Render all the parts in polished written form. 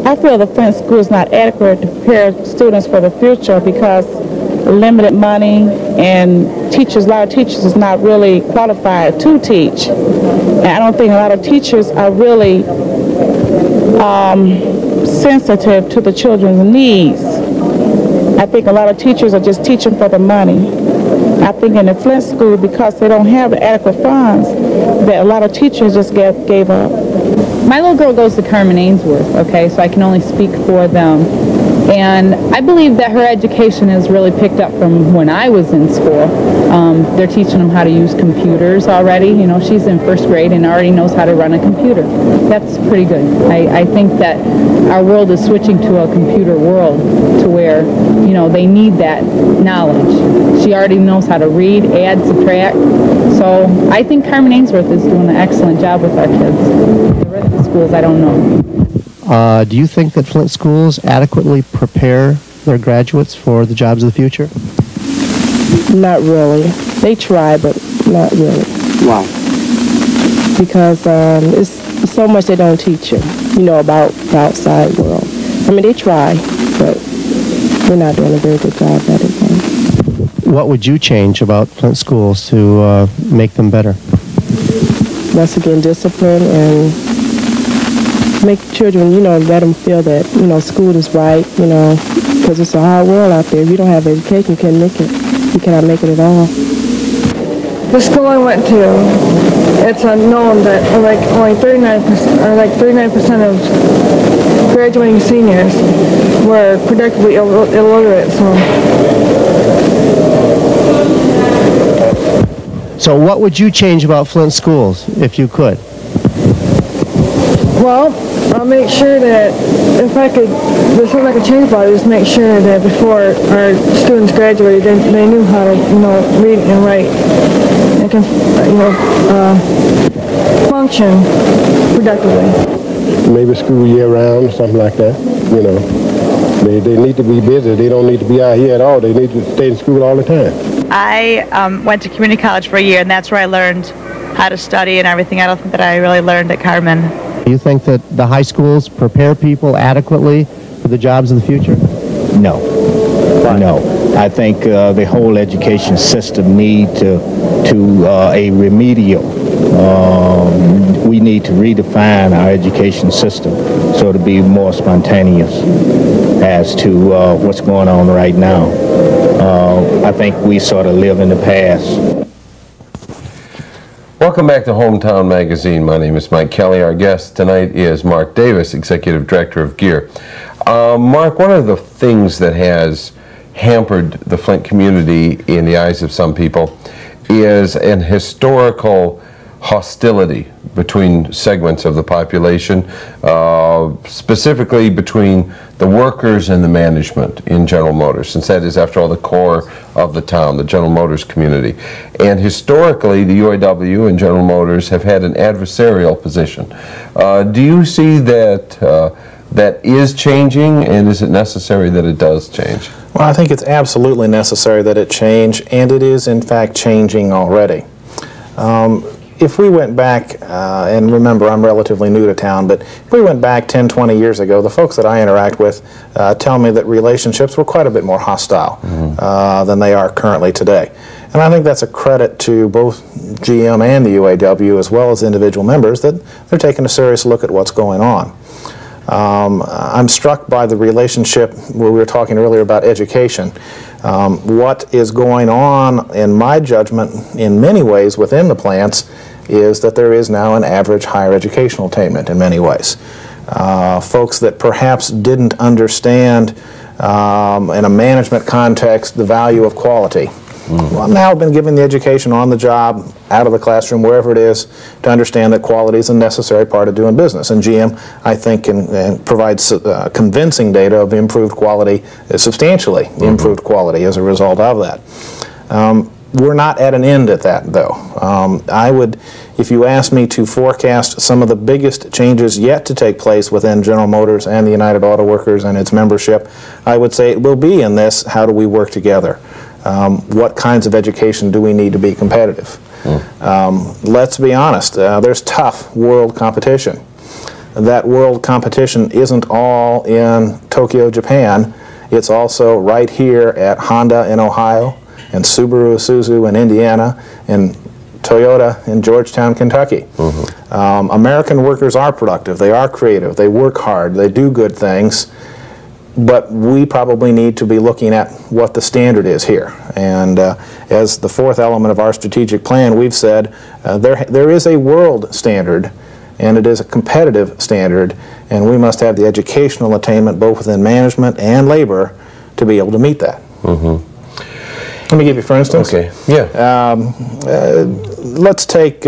I feel the Flint school is not adequate to prepare students for the future because limited money and teachers, a lot of teachers is not really qualified to teach. And I don't think a lot of teachers are really sensitive to the children's needs. I think a lot of teachers are just teaching for the money. I think in the Flint school, because they don't have the adequate funds, that a lot of teachers just gave up. My little girl goes to Carmen Ainsworth, okay, so I can only speak for them. And I believe that her education is really picked up from when I was in school. They're teaching them how to use computers already. You know, she's in first grade and already knows how to run a computer. That's pretty good. I think that our world is switching to a computer world to where, you know, they need that knowledge. She already knows how to read, add, subtract. So I think Carmen Ainsworth is doing an excellent job with our kids. The rest of the schools, I don't know. Do you think that Flint schools adequately prepare their graduates for the jobs of the future? Not really. They try, but not really. Why? Because it's so much they don't teach you, you know, about the outside world. I mean, they try, but they're not doing a very good job at it. What would you change about Flint schools to make them better? Once again, discipline and make children, you know, let them feel that, you know, school is right, you know, because it's a hard world out there. If you don't have education, you can't make it. You cannot make it at all. The school I went to, it's known that like only 39% of graduating seniors were productively illiterate. So what would you change about Flint schools if you could? Well, I'll make sure that if I could, there's something I could change about it, is make sure that before our students graduated, they knew how to, you know, read and write and can, you know, function productively. Maybe school year round, something like that. You know, they need to be busy. They don't need to be out here at all. They need to stay in school all the time. I went to community college for a year, and that's where I learned how to study and everything. I don't think that I really learned at Carmen. Do you think that the high schools prepare people adequately for the jobs of the future? No. No. I think the whole education system needs to a remedial. We need to redefine our education system so to be more spontaneous as to what's going on right now. I think we sort of live in the past. Welcome back to Hometown Magazine. My name is Mike Kelly. Our guest tonight is Mark Davis, Executive Director of Gear. Mark, one of the things that has hampered the Flint community in the eyes of some people is an historical hostility between segments of the population, specifically between the workers and the management in General Motors, since that is, after all, the core of the town, the General Motors community. And historically, the UAW and General Motors have had an adversarial position. Do you see that that is changing, and is it necessary that it does change? Well, I think it's absolutely necessary that it change, and it is in fact changing already. If we went back, and remember I'm relatively new to town, but if we went back 10, 20 years ago, the folks that I interact with tell me that relationships were quite a bit more hostile than they are currently today. And I think that's a credit to both GM and the UAW, as well as individual members, that they're taking a serious look at what's going on. I'm struck by the relationship where we were talking earlier about education. What is going on, in my judgment, in many ways within the plants, is that there is now an average higher educational attainment in many ways. Folks that perhaps didn't understand in a management context the value of quality. Well, now I've been given the education on the job, out of the classroom, wherever it is, to understand that quality is a necessary part of doing business. And GM, I think, can provide convincing data of improved quality, substantially improved quality as a result of that. We're not at an end at that, though. I would, if you asked me to forecast some of the biggest changes yet to take place within General Motors and the United Auto Workers and its membership, I would say it will be in this: how do we work together? What kinds of education do we need to be competitive? Let's be honest, there's tough world competition. that world competition isn't all in Tokyo, Japan. It's also right here at Honda in Ohio, and Subaru Isuzu in Indiana, and Toyota in Georgetown, Kentucky. American workers are productive, they are creative, they work hard, they do good things, but we probably need to be looking at what the standard is here. And as the fourth element of our strategic plan, we've said there is a world standard, and it is a competitive standard, and we must have the educational attainment both within management and labor to be able to meet that. Let me give you, for instance. Okay. Yeah. Let's take.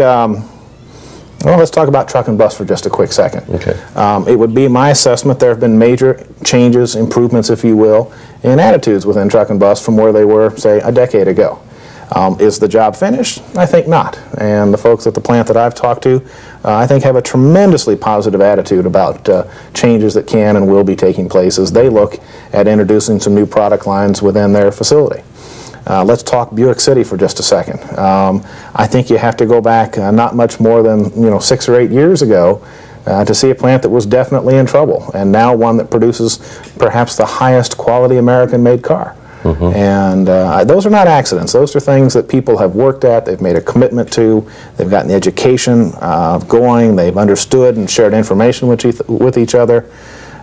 Well, let's talk about truck and bus for just a quick second. Okay. It would be my assessment there have been major changes, improvements, if you will, in attitudes within truck and bus from where they were, say, a decade ago. Is the job finished? I think not. And the folks at the plant that I've talked to, I think, have a tremendously positive attitude about changes that can and will be taking place as they look at introducing some new product lines within their facility. Let's talk Buick City for just a second. I think you have to go back not much more than 6 or 8 years ago to see a plant that was definitely in trouble, and now one that produces perhaps the highest quality American-made car. And those are not accidents. Those are things that people have worked at, they've made a commitment to, they've gotten the education going, they've understood and shared information with each other.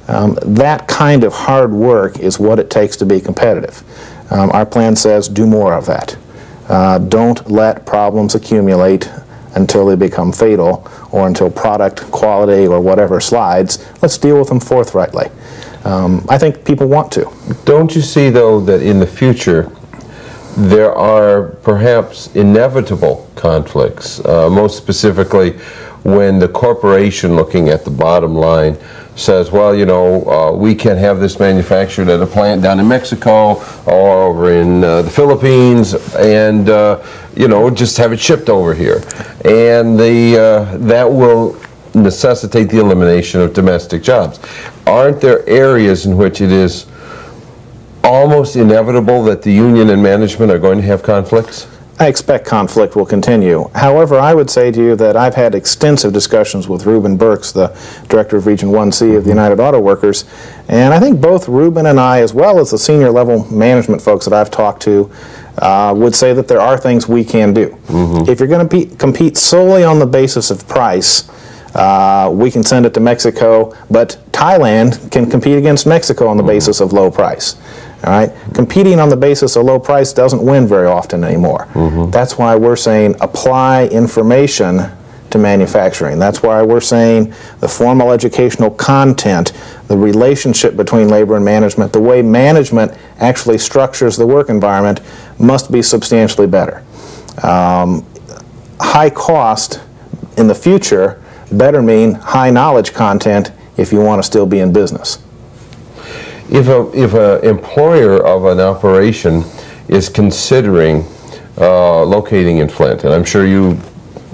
That kind of hard work is what it takes to be competitive. Our plan says do more of that. Don't let problems accumulate until they become fatal or until product quality or whatever slides. Let's deal with them forthrightly. I think people want to. Don't you see, though, that in the future there are perhaps inevitable conflicts, most specifically when the corporation looking at the bottom line says, well, we can't have this manufactured at a plant down in Mexico or over in the Philippines, and just have it shipped over here, and that will necessitate the elimination of domestic jobs. Aren't there areas in which it is almost inevitable that the union and management are going to have conflicts? I expect conflict will continue. However, I would say to you that I've had extensive discussions with Reuben Burks, the director of Region 1C of the United Auto Workers, and I think both Reuben and I, as well as the senior level management folks that I've talked to, would say that there are things we can do. If you're going to compete solely on the basis of price, we can send it to Mexico, but Thailand can compete against Mexico on the basis of low price. All right? Competing on the basis of low price doesn't win very often anymore. That's why we're saying apply information to manufacturing. That's why we're saying the formal educational content, the relationship between labor and management, the way management actually structures the work environment must be substantially better. High cost in the future better mean high knowledge content if you want to still be in business. If an employer of an operation is considering locating in Flint, and I'm sure you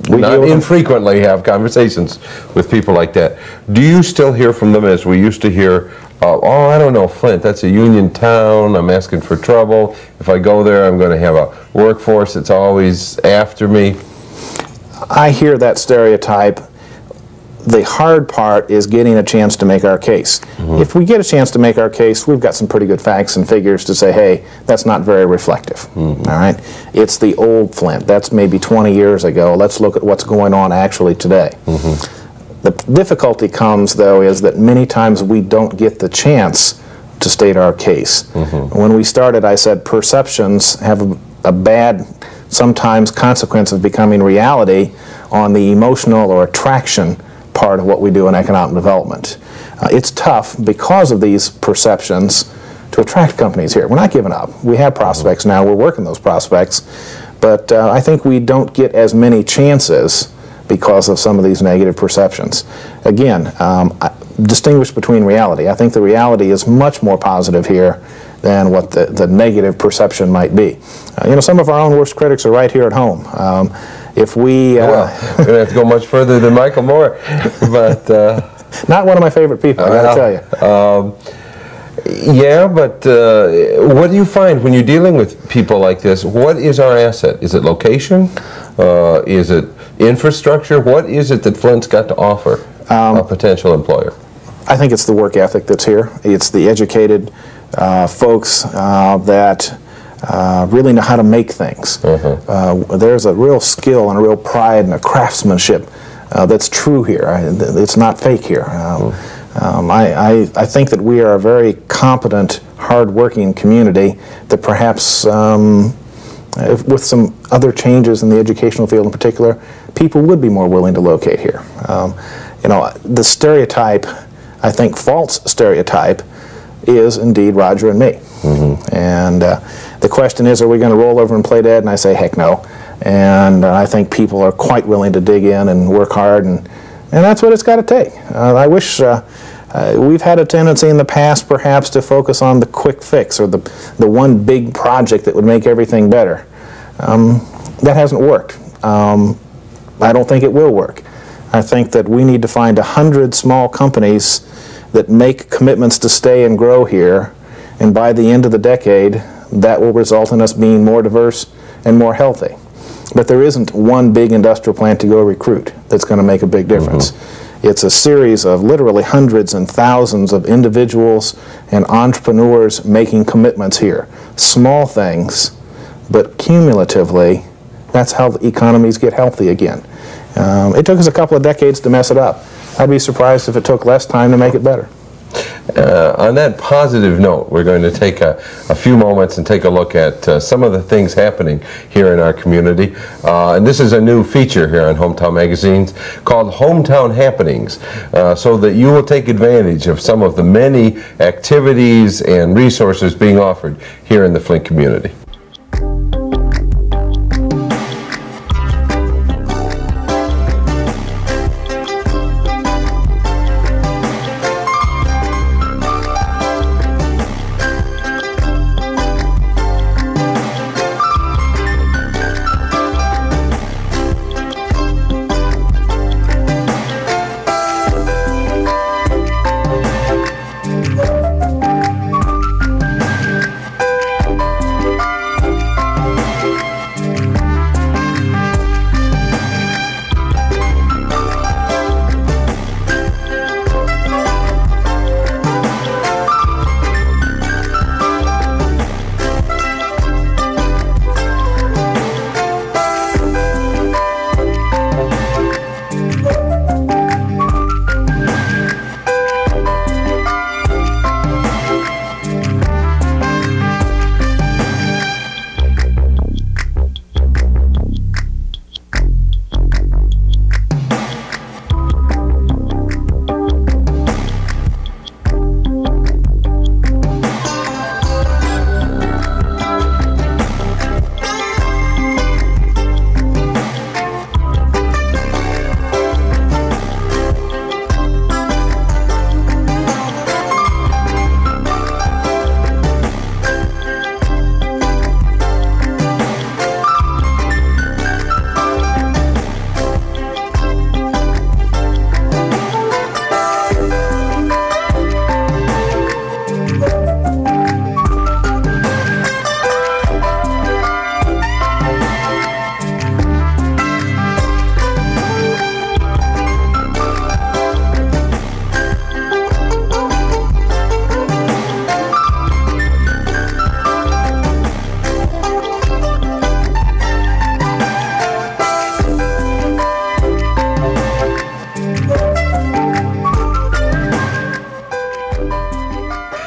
not infrequently have conversations with people like that, do you still hear from them as we used to hear, oh, I don't know, Flint, that's a union town, I'm asking for trouble, if I go there I'm going to have a workforce that's always after me? I hear that stereotype. The hard part is getting a chance to make our case. If we get a chance to make our case, we've got some pretty good facts and figures to say, hey, that's not very reflective. All right? It's the old Flint. That's maybe 20 years ago. Let's look at what's going on actually today. The difficulty comes, though, is that many times we don't get the chance to state our case. When we started, I said perceptions have a bad, sometimes, consequence of becoming reality on the emotional or attraction part of what we do in economic development. It's tough because of these perceptions to attract companies here. We're not giving up. We have prospects now. We're working those prospects. But I think we don't get as many chances because of some of these negative perceptions. Again, distinguish between reality. I think the reality is much more positive here than what the negative perception might be. Some of our own worst critics are right here at home. If we... well, we don't have to go much further than Michael Moore, but... not one of my favorite people, I gotta tell you. Yeah, but what do you find when you're dealing with people like this? What is our asset? Is it location? Is it infrastructure? What is it that Flint's got to offer? a potential employer? I think it's the work ethic that's here. It's the educated folks that really know how to make things. There's a real skill and a real pride and a craftsmanship that's true here. It's not fake here. I think that we are a very competent, hard-working community that perhaps, with some other changes in the educational field in particular, people would be more willing to locate here. You know, the stereotype, I think false stereotype, is indeed Roger and me. And the question is, are we going to roll over and play dead? And I say, heck no. And I think people are quite willing to dig in and work hard, and that's what it's got to take. I wish we've had a tendency in the past perhaps to focus on the quick fix or the one big project that would make everything better. That hasn't worked. I don't think it will work. I think that we need to find 100 small companies that make commitments to stay and grow here, and by the end of the decade that will result in us being more diverse and more healthy. But there isn't one big industrial plant to go recruit that's going to make a big difference. It's a series of literally hundreds and thousands of individuals and entrepreneurs making commitments here. Small things, but cumulatively, that's how the economies get healthy again. It took us a couple of decades to mess it up. I'd be surprised if it took less time to make it better. On that positive note, we're going to take a few moments and take a look at some of the things happening here in our community. And this is a new feature here on Hometown Magazines called Hometown Happenings, so that you will take advantage of some of the many activities and resources being offered here in the Flint community.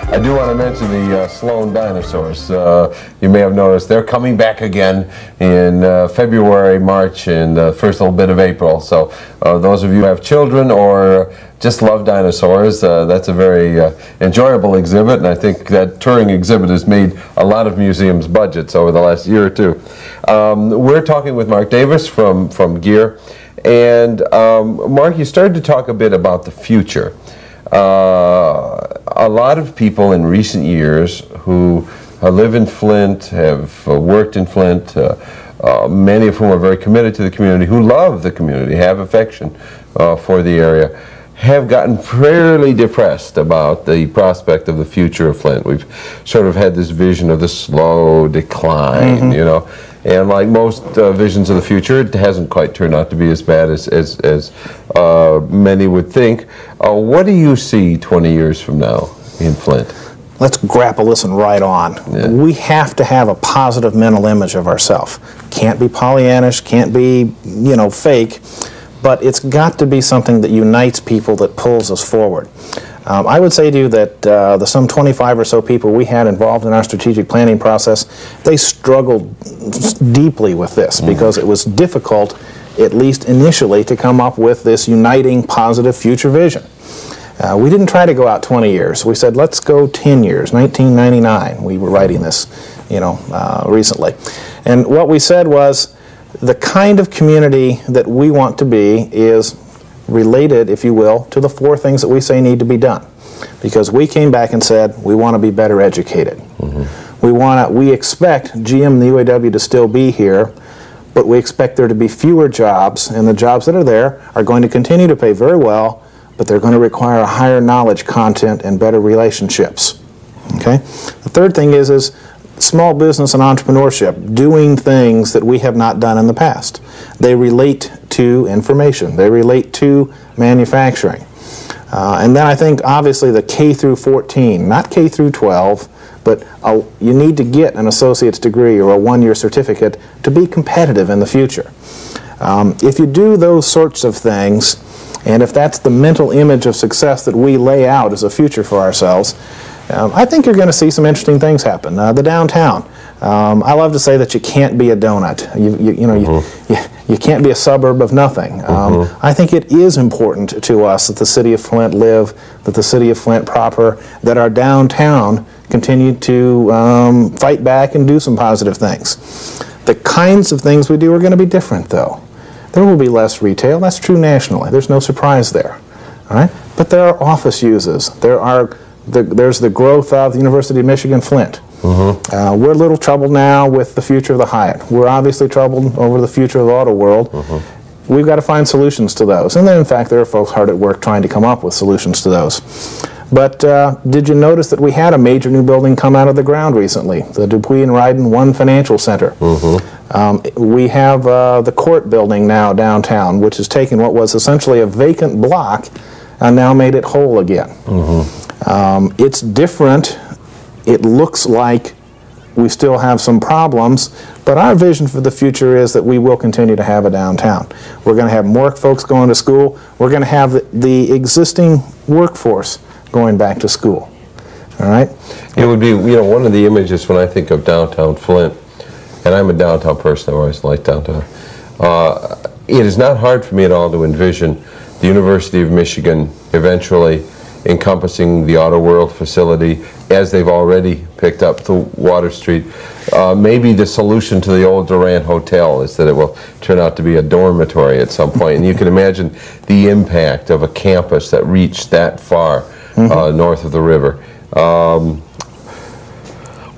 I do want to mention the Sloan Dinosaurs. You may have noticed they're coming back again in February, March, and the first little bit of April. So those of you who have children or just love dinosaurs, that's a very enjoyable exhibit, and I think that touring exhibit has made a lot of museums' budgets over the last year or two. We're talking with Mark Davis from Gear, and Mark, you started to talk a bit about the future. A lot of people in recent years who live in Flint, have worked in Flint, many of whom are very committed to the community, who love the community, have affection for the area, have gotten fairly depressed about the prospect of the future of Flint. We've sort of had this vision of the slow decline, you know, And like most visions of the future, it hasn't quite turned out to be as bad as many would think. What do you see 20 years from now in Flint? Let's grapple this one right on. Yeah. We have to have a positive mental image of ourselves. Can't be Pollyannish, can't be, you know, fake, but it's got to be something that unites people, that pulls us forward. I would say to you that the some 25 or so people we had involved in our strategic planning process, they struggled deeply with this because it was difficult, at least initially, to come up with this uniting positive future vision. We didn't try to go out 20 years. We said, let's go 10 years, 1999. We were writing this, you know, recently. And what we said was, the kind of community that we want to be is related, if you will, to the 4 things that we say need to be done. Because we came back and said, we want to be better educated. We expect GM and the UAW to still be here, but we expect there to be fewer jobs, and the jobs that are there are going to continue to pay very well, but they're going to require a higher knowledge content and better relationships. Okay? The third thing is small business and entrepreneurship, doing things that we have not done in the past. They relate to information. They relate to manufacturing. And then I think obviously the K through 14, not K through 12, but you need to get an associate's degree or a 1-year certificate to be competitive in the future. If you do those sorts of things, and if that's the mental image of success that we lay out as a future for ourselves, I think you're going to see some interesting things happen. The downtown. I love to say that you can't be a donut. You can't be a suburb of nothing. I think it is important to us that the city of Flint live, that the city of Flint proper, that our downtown continue to fight back and do some positive things. The kinds of things we do are going to be different, though. There will be less retail. That's true nationally. There's no surprise there. All right? But there are office uses. There's the growth of the University of Michigan Flint. We're a little troubled now with the future of the Hyatt. We're obviously troubled over the future of the auto world. We've got to find solutions to those. And then, in fact, there are folks hard at work trying to come up with solutions to those. But did you notice that we had a major new building come out of the ground recently, the Dupuy and Ryden One Financial Center? We have the court building now downtown, which has taken what was essentially a vacant block and now made it whole again. It's different. It looks like we still have some problems, but our vision for the future is that we will continue to have a downtown. We're going to have more folks going to school. We're going to have the existing workforce going back to school. All right? It would be, you know, one of the images when I think of downtown Flint, and I'm a downtown person, I've always liked downtown, it is not hard for me at all to envision the University of Michigan eventually encompassing the Auto World facility, as they've already picked up the Water Street. Maybe the solution to the old Durant Hotel is that it will turn out to be a dormitory at some point. And you can imagine the impact of a campus that reached that far north of the river.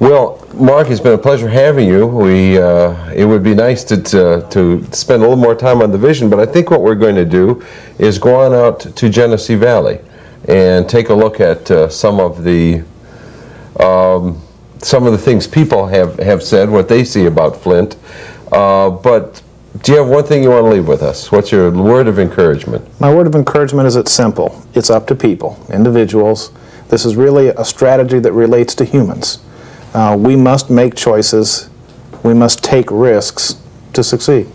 Well, Mark, it's been a pleasure having you. It would be nice to spend a little more time on the vision, but I think what we're going to do is go on out to Genesee Valley and take a look at some of the things people have said, what they see about Flint. But do you have one thing you want to leave with us? What's your word of encouragement? My word of encouragement is it's simple. It's up to people, individuals. This is really a strategy that relates to humans. We must make choices. We must take risks to succeed.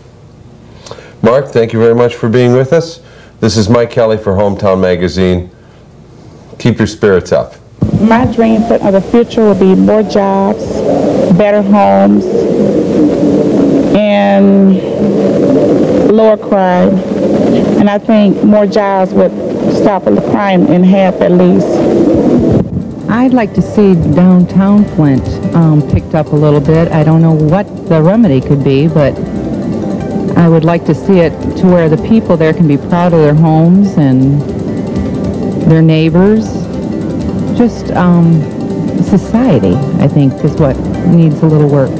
Mark, thank you very much for being with us. This is Mike Kelly for Hometown Magazine. Keep your spirits up. My dream of the future will be more jobs, better homes, and lower crime. And I think more jobs would stop the crime in half at least. I'd like to see downtown Flint picked up a little bit. I don't know what the remedy could be, but I would like to see it to where the people there can be proud of their homes and their neighbors. Just society, I think, is what needs a little work.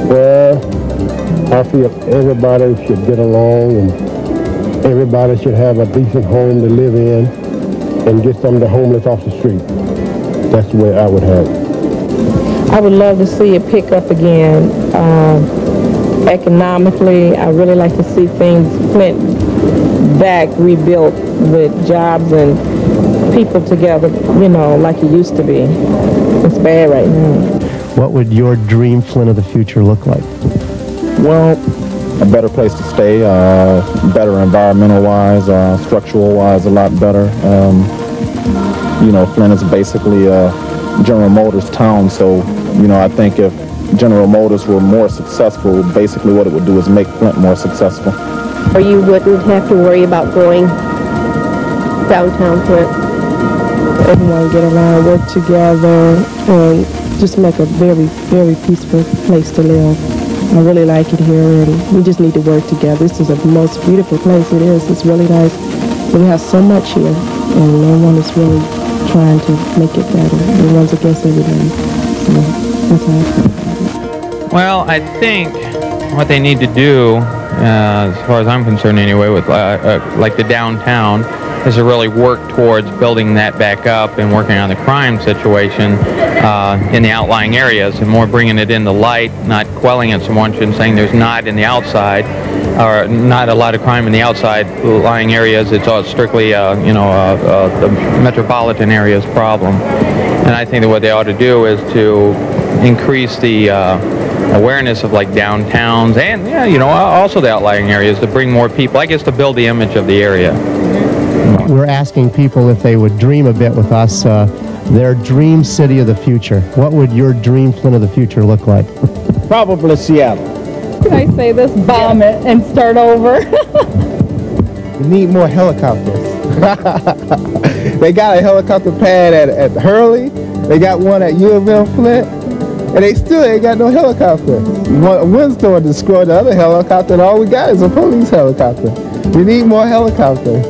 Well, I feel everybody should get along and everybody should have a decent home to live in and get some of the homeless off the street. That's the way I would have it. I would love to see it pick up again. economically. I really like to see things, Flint, back rebuilt with jobs and people together, you know, like it used to be. It's bad right now. What would your dream Flint of the future look like? Well, a better place to stay, better environmental-wise, structural-wise, a lot better. You know, Flint is basically a General Motors town, so, you know, I think if General Motors were more successful, basically what it would do is make Flint more successful. Or you wouldn't have to worry about going downtown Flint. Everyone get around, work together, and just make a very, very peaceful place to live. I really like it here, and we just need to work together. This is the most beautiful place it is. It's really nice. We have so much here, and no one is really trying to make it better. Everyone's against everything. So that's how I feel about it. Well, I think what they need to do, as far as I'm concerned anyway, with like the downtown, is to really work towards building that back up and working on the crime situation in the outlying areas, and more bringing it into light, not quelling it so much and saying there's not in the outside, or not a lot of crime in the outside lying areas. It's all strictly, you know, the metropolitan area's problem. And I think that what they ought to do is to increase the awareness of like downtowns and, yeah, you know, also the outlying areas, to bring more people, I guess, to build the image of the area. We're asking people if they would dream a bit with us, their dream city of the future. What would your dream Flint of the future look like? Probably Seattle. Can I say this? Bomb it and start over. We need more helicopters. They got a helicopter pad at Hurley. They got one at U of M Flint. And they still ain't got no helicopter. A windstorm destroyed the other helicopter, and all we got is a police helicopter. We need more helicopters.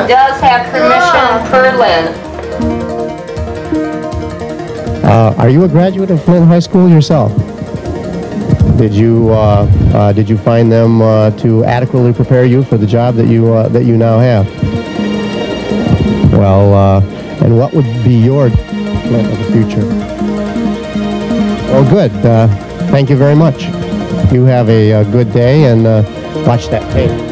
Does have permission per Lynn. Are you a graduate of Flint High School yourself? Did you find them to adequately prepare you for the job that you now have? Well, and what would be your Flint of the future? Oh, good. Thank you very much. You have a good day, and watch that tape.